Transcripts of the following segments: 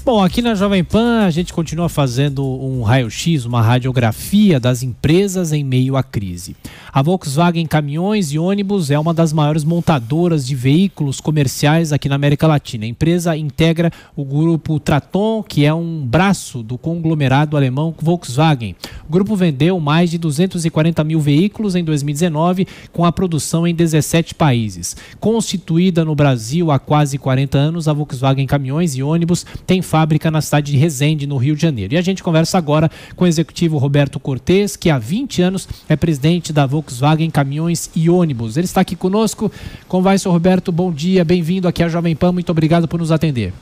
Bom, aqui na Jovem Pan a gente continua fazendo um raio-x, uma radiografia das empresas em meio à crise. A Volkswagen Caminhões e Ônibus é uma das maiores montadoras de veículos comerciais aqui na América Latina. A empresa integra o grupo Traton, que é um braço do conglomerado alemão Volkswagen. O grupo vendeu mais de 240 mil veículos em 2019, com a produção em 17 países. Constituída no Brasil há quase 40 anos, a Volkswagen Caminhões e Ônibus tem fábrica na cidade de Resende, no Rio de Janeiro. E a gente conversa agora com o executivo Roberto Cortes, que há 20 anos é presidente da Volkswagen Caminhões e Ônibus. Ele está aqui conosco. Como vai, senhor Roberto? Bom dia, bem-vindo aqui à Jovem Pan. Muito obrigado por nos atender.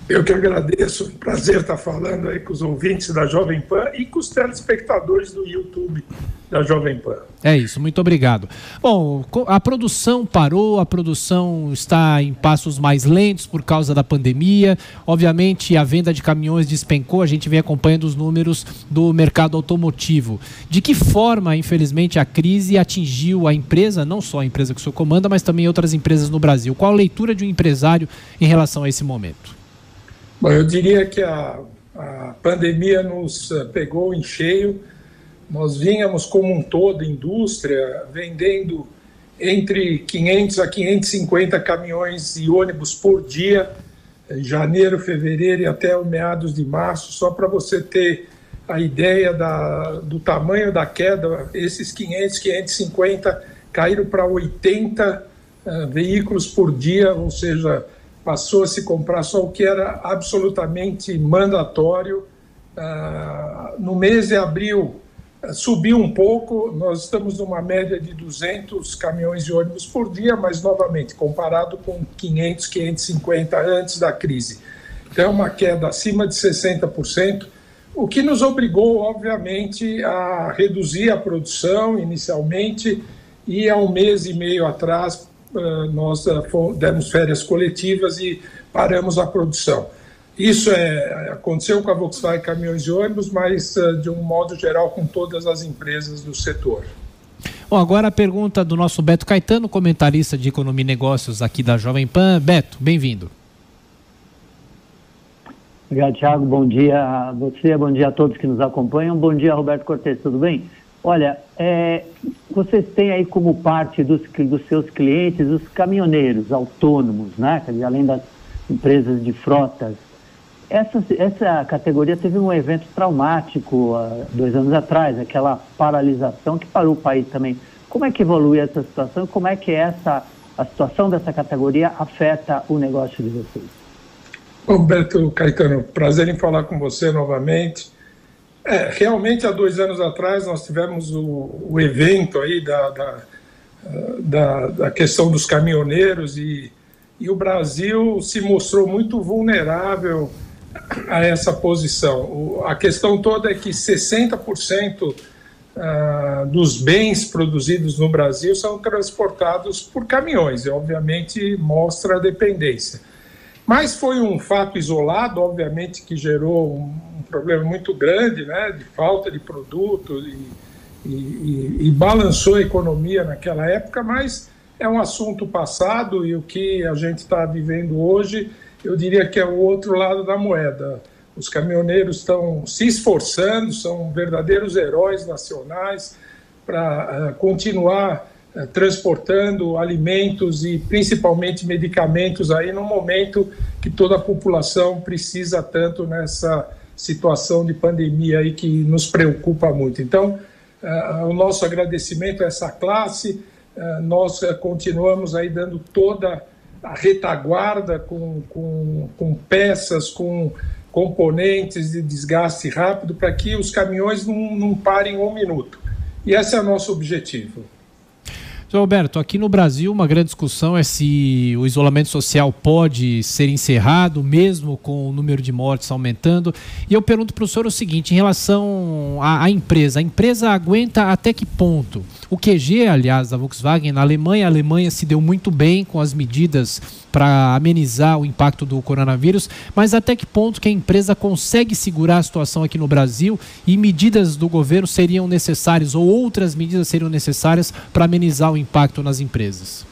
Eu que agradeço, prazer estar falando aí com os ouvintes da Jovem Pan e com os telespectadores do YouTube da Jovem Pan. É isso, muito obrigado. Bom, a produção parou, a produção está em passos mais lentos por causa da pandemia. Obviamente, a venda de caminhões despencou, a gente vem acompanhando os números do mercado automotivo. De que forma, infelizmente, a crise atingiu a empresa, não só a empresa que o senhor comanda, mas também outras empresas no Brasil? Qual a leitura de um empresário em relação a esse momento? Bom, eu diria que a pandemia nos pegou em cheio. Nós vínhamos como um todo, indústria, vendendo entre 500 a 550 caminhões e ônibus por dia, em janeiro, fevereiro e até o meados de março. Só para você ter a ideia do tamanho da queda, esses 500, 550 caíram para 80 veículos por dia, ou seja, passou a se comprar só o que era absolutamente mandatório. No mês de abril, subiu um pouco, nós estamos numa média de 200 caminhões e ônibus por dia, mas, novamente, comparado com 500, 550 antes da crise. Então, é uma queda acima de 60%, o que nos obrigou, obviamente, a reduzir a produção inicialmente, e há um mês e meio atrás, nós demos férias coletivas e paramos a produção. Isso aconteceu com a Volkswagen Caminhões e Ônibus, mas de um modo geral com todas as empresas do setor. Bom, agora a pergunta do nosso Beto Caetano, comentarista de Economia e Negócios aqui da Jovem Pan. Beto, bem-vindo. Obrigado, Thiago. Bom dia a você, bom dia a todos que nos acompanham. Bom dia, Roberto Cortes, tudo bem? Olha, vocês têm aí como parte dos seus clientes os caminhoneiros autônomos, né? Quer dizer, além das empresas de frotas. Essa categoria teve um evento traumático 2 anos atrás, aquela paralisação que parou o país também. Como é que evolui essa situação e como é que a situação dessa categoria afeta o negócio de vocês? Roberto Caetano, prazer em falar com você novamente. Realmente, há 2 anos atrás, nós tivemos o evento aí da questão dos caminhoneiros e o Brasil se mostrou muito vulnerável a essa posição. A questão toda é que 60% dos bens produzidos no Brasil são transportados por caminhões, e obviamente mostra a dependência. Mas foi um fato isolado, obviamente, que gerou um problema muito grande, né, de falta de produto e balançou a economia naquela época, mas é um assunto passado e o que a gente está vivendo hoje, eu diria que é o outro lado da moeda. Os caminhoneiros estão se esforçando, são verdadeiros heróis nacionais para continuar transportando alimentos e principalmente medicamentos aí no momento que toda a população precisa tanto nessa situação de pandemia aí que nos preocupa muito. Então, o nosso agradecimento a essa classe. Nós continuamos aí dando toda a retaguarda com peças, com componentes de desgaste rápido para que os caminhões não parem 1 minuto. E esse é o nosso objetivo. Senhor Roberto, aqui no Brasil uma grande discussão é se o isolamento social pode ser encerrado, mesmo com o número de mortes aumentando. E eu pergunto para o senhor o seguinte, em relação à empresa. A empresa aguenta até que ponto? O QG, aliás, da Volkswagen na Alemanha, a Alemanha se deu muito bem com as medidas para amenizar o impacto do coronavírus, mas até que ponto que a empresa consegue segurar a situação aqui no Brasil e medidas do governo seriam necessárias ou outras medidas seriam necessárias para amenizar o impacto nas empresas?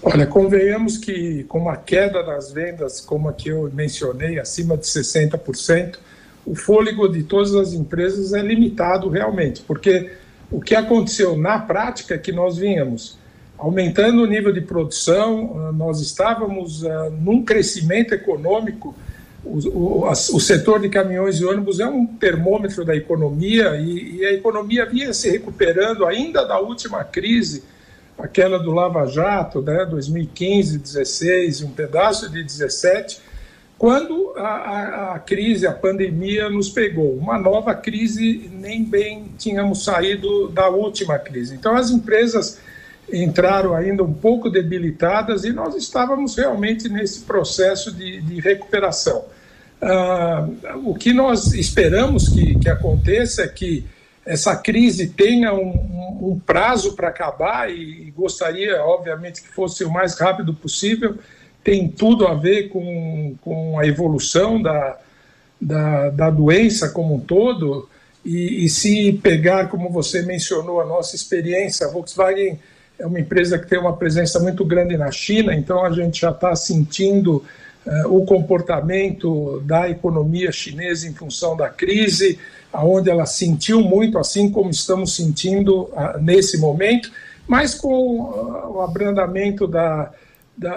Olha, convenhamos que com uma queda das vendas, como a que eu mencionei, acima de 60%, o fôlego de todas as empresas é limitado realmente, porque o que aconteceu na prática é que nós vínhamos aumentando o nível de produção, nós estávamos num crescimento econômico. O setor de caminhões e ônibus é um termômetro da economia e a economia vinha se recuperando ainda da última crise, aquela do Lava Jato, né, 2015, 16, um pedaço de 17, quando a crise, a pandemia nos pegou. Uma nova crise, nem bem tínhamos saído da última crise. Então as empresas entraram ainda um pouco debilitadas e nós estávamos realmente nesse processo de recuperação. O que nós esperamos que aconteça é que essa crise tenha um prazo para acabar e gostaria, obviamente, que fosse o mais rápido possível. Tem tudo a ver com a evolução da doença como um todo e se pegar, como você mencionou, a nossa experiência, a Volkswagen é uma empresa que tem uma presença muito grande na China, então a gente já está sentindo o comportamento da economia chinesa em função da crise, onde ela sentiu muito, assim como estamos sentindo nesse momento, mas com o abrandamento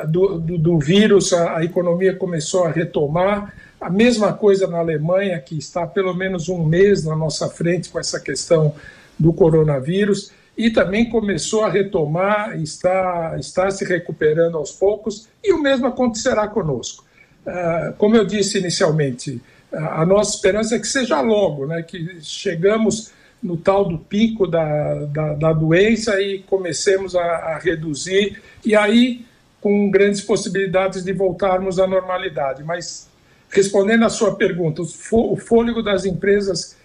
do vírus, a economia começou a retomar. A mesma coisa na Alemanha, que está pelo menos um mês na nossa frente com essa questão do coronavírus, e também começou a retomar, está se recuperando aos poucos, e o mesmo acontecerá conosco. Como eu disse inicialmente, a nossa esperança é que seja logo, né, que chegamos no tal do pico da doença e comecemos a reduzir, e aí com grandes possibilidades de voltarmos à normalidade. Mas, respondendo à sua pergunta, o fôlego das empresas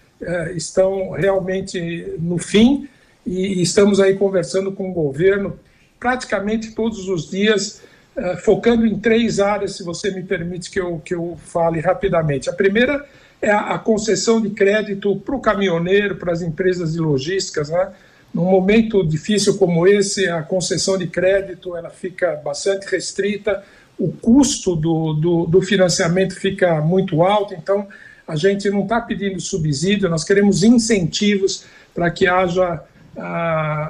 estão realmente no fim, e estamos aí conversando com o governo praticamente todos os dias, focando em 3 áreas, se você me permite que eu fale rapidamente. A primeira é a concessão de crédito para o caminhoneiro, para as empresas de logísticas, né? Num momento difícil como esse, a concessão de crédito ela fica bastante restrita, o custo do financiamento fica muito alto, então a gente não está pedindo subsídio, nós queremos incentivos para que haja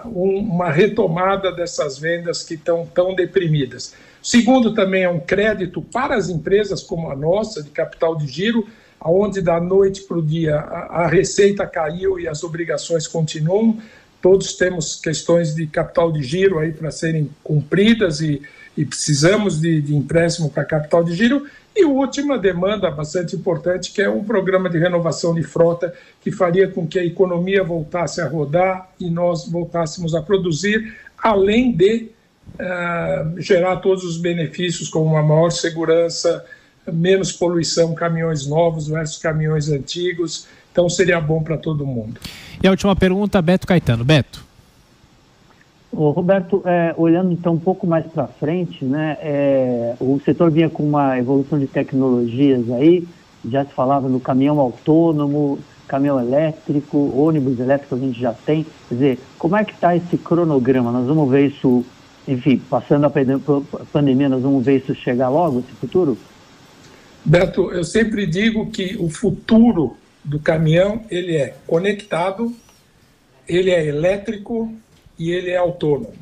uma retomada dessas vendas que estão tão deprimidas. O segundo também é um crédito para as empresas como a nossa, de capital de giro, onde da noite para o dia a receita caiu e as obrigações continuam. Todos temos questões de capital de giro aí para serem cumpridas e precisamos de empréstimo para capital de giro. E a última demanda bastante importante, que é um programa de renovação de frota que faria com que a economia voltasse a rodar e nós voltássemos a produzir, além de gerar todos os benefícios como uma maior segurança, menos poluição, caminhões novos versus caminhões antigos. Então seria bom para todo mundo. E a última pergunta, Beto Caetano. Beto. Roberto, olhando então um pouco mais para frente, né, o setor vinha com uma evolução de tecnologias aí, já se falava no caminhão autônomo, caminhão elétrico, ônibus elétrico a gente já tem. Quer dizer, como é que está esse cronograma? Nós vamos ver isso, enfim, passando a pandemia, nós vamos ver isso chegar logo, esse futuro? Beto, eu sempre digo que o futuro do caminhão, ele é conectado, ele é elétrico e ele é autônomo.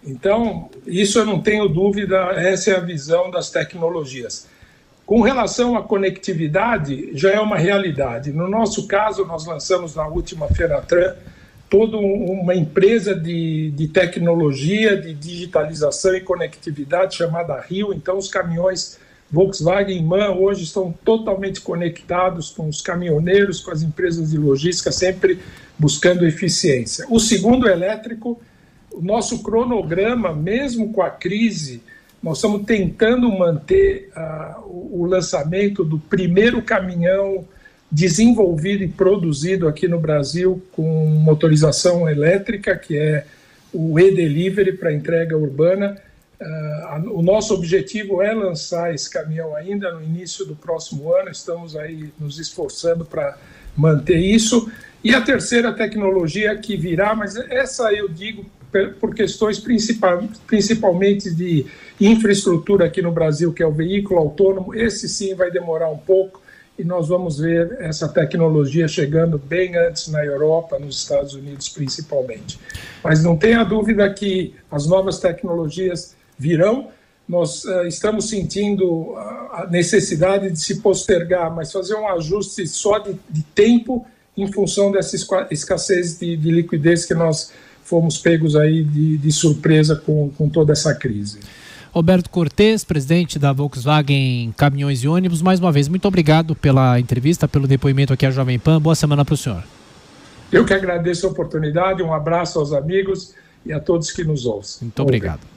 Então, isso eu não tenho dúvida, essa é a visão das tecnologias. Com relação à conectividade, já é uma realidade. No nosso caso, nós lançamos na última Fenatran toda uma empresa de tecnologia, de digitalização e conectividade chamada Rio. Então, os caminhões Volkswagen e MAN hoje estão totalmente conectados com os caminhoneiros, com as empresas de logística, sempre buscando eficiência. O segundo elétrico, o nosso cronograma, mesmo com a crise, nós estamos tentando manter o lançamento do primeiro caminhão desenvolvido e produzido aqui no Brasil com motorização elétrica, que é o e-Delivery para entrega urbana. O nosso objetivo é lançar esse caminhão ainda no início do próximo ano, estamos aí nos esforçando para manter isso. E a terceira tecnologia que virá, mas essa eu digo por questões principalmente de infraestrutura aqui no Brasil, que é o veículo autônomo. Esse sim vai demorar um pouco e nós vamos ver essa tecnologia chegando bem antes na Europa, nos Estados Unidos principalmente. Mas não tenha dúvida que as novas tecnologias virão. Nós estamos sentindo a necessidade de se postergar, mas fazer um ajuste só de tempo em função dessa escassez de liquidez que nós fomos pegos aí de surpresa com toda essa crise. Roberto Cortes, presidente da Volkswagen Caminhões e Ônibus, mais uma vez, muito obrigado pela entrevista, pelo depoimento aqui à Jovem Pan. Boa semana para o senhor. Eu que agradeço a oportunidade, um abraço aos amigos e a todos que nos ouvem. Muito obrigado.